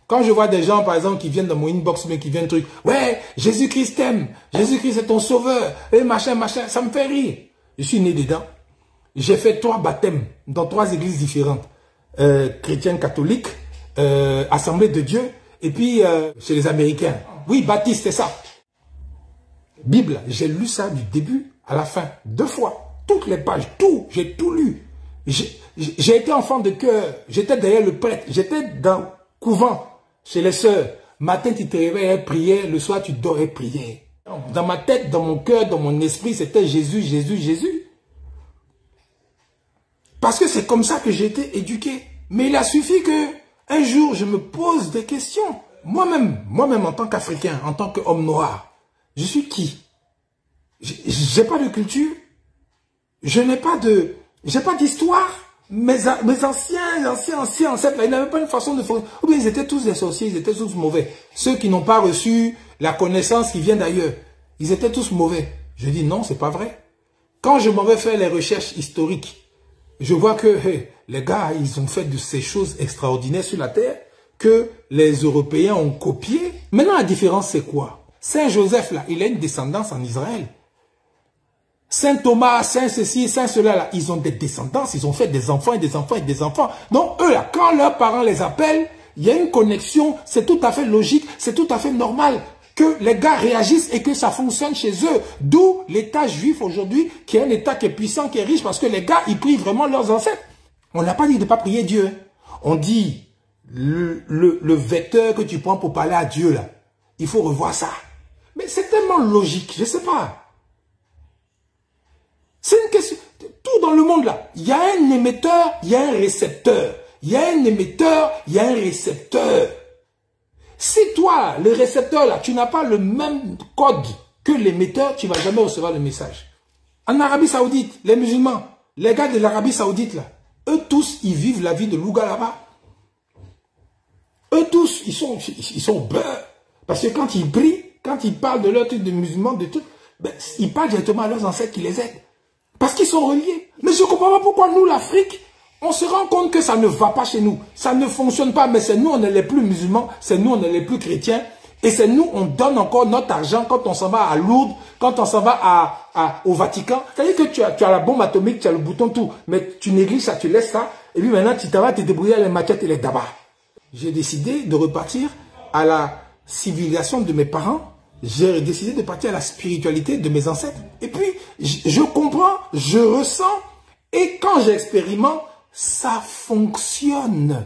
Quand je vois des gens, par exemple, qui viennent dans mon inbox, mais qui viennent truc, ouais, Jésus-Christ t'aime, Jésus-Christ est ton sauveur, et machin, machin, ça me fait rire. Je suis né dedans. J'ai fait 3 baptêmes dans 3 églises différentes. Chrétienne, catholique, Assemblée de Dieu, et puis chez les Américains. Oui, Baptiste, c'est ça. Bible, j'ai lu ça du début à la fin, 2 fois. Toutes les pages, tout, j'ai tout lu. J'ai été enfant de cœur, j'étais derrière le prêtre, j'étais dans le couvent, chez les sœurs. Matin, tu te réveillais, prière, le soir, tu dormais, prière. Dans ma tête, dans mon cœur, dans mon esprit, c'était Jésus, Jésus, Jésus. Parce que c'est comme ça que j'ai été éduqué. Mais il a suffi que un jour, je me pose des questions. Moi-même en tant qu'Africain, en tant qu'homme noir, je suis qui? J'ai pas de culture, je n'ai pas de, j'ai pas d'histoire. Mes anciens ancêtres, ils n'avaient pas une façon de faire. Ou bien ils étaient tous des sorciers, ils étaient tous mauvais. Ceux qui n'ont pas reçu la connaissance qui vient d'ailleurs, ils étaient tous mauvais. Je dis non, c'est pas vrai. Quand je m'en vais faire les recherches historiques, je vois que les gars, ils ont fait de ces choses extraordinaires sur la terre que les Européens ont copié. Maintenant, la différence, c'est quoi? Saint Joseph, là, il a une descendance en Israël. Saint Thomas, Saint ceci, Saint cela, là, ils ont des descendances, ils ont fait des enfants et des enfants et des enfants. Donc, eux, là, quand leurs parents les appellent, il y a une connexion, c'est tout à fait logique, c'est tout à fait normal que les gars réagissent et que ça fonctionne chez eux. D'où l'État juif aujourd'hui, qui est un État qui est puissant, qui est riche, parce que les gars, ils prient vraiment leurs ancêtres. On n'a pas dit de ne pas prier Dieu. On dit, le vecteur que tu prends pour parler à Dieu, là, il faut revoir ça. Mais c'est tellement logique, je ne sais pas. C'est une question. Tout dans le monde là, il y a un émetteur, il y a un récepteur. Il y a un émetteur, il y a un récepteur. Si toi, le récepteur là, tu n'as pas le même code que l'émetteur, tu ne vas jamais recevoir le message. En Arabie Saoudite, les musulmans, les gars de l'Arabie Saoudite là, eux tous, ils vivent la vie de Louga là-bas. Eux tous, ils sont beurre. Parce que quand ils prient, quand ils parlent de leur truc de musulmans, de tout, ben, ils parlent directement à leurs ancêtres qui les aident. Parce qu'ils sont reliés. Mais je ne comprends pas pourquoi nous, l'Afrique, on se rend compte que ça ne va pas chez nous. Ça ne fonctionne pas, mais c'est nous, on est les plus musulmans, c'est nous, on est les plus chrétiens. Et c'est nous, on donne encore notre argent quand on s'en va à Lourdes, quand on s'en va au Vatican. C'est-à-dire que tu as la bombe atomique, tu as le bouton tout, mais tu négliges ça, tu laisses ça, et puis maintenant tu t'en vas te débrouiller avec les maquettes et les dabas. J'ai décidé de repartir à la civilisation de mes parents. J'ai décidé de partir à la spiritualité de mes ancêtres. Et puis, je comprends, je ressens. Et quand j'expérimente, ça fonctionne.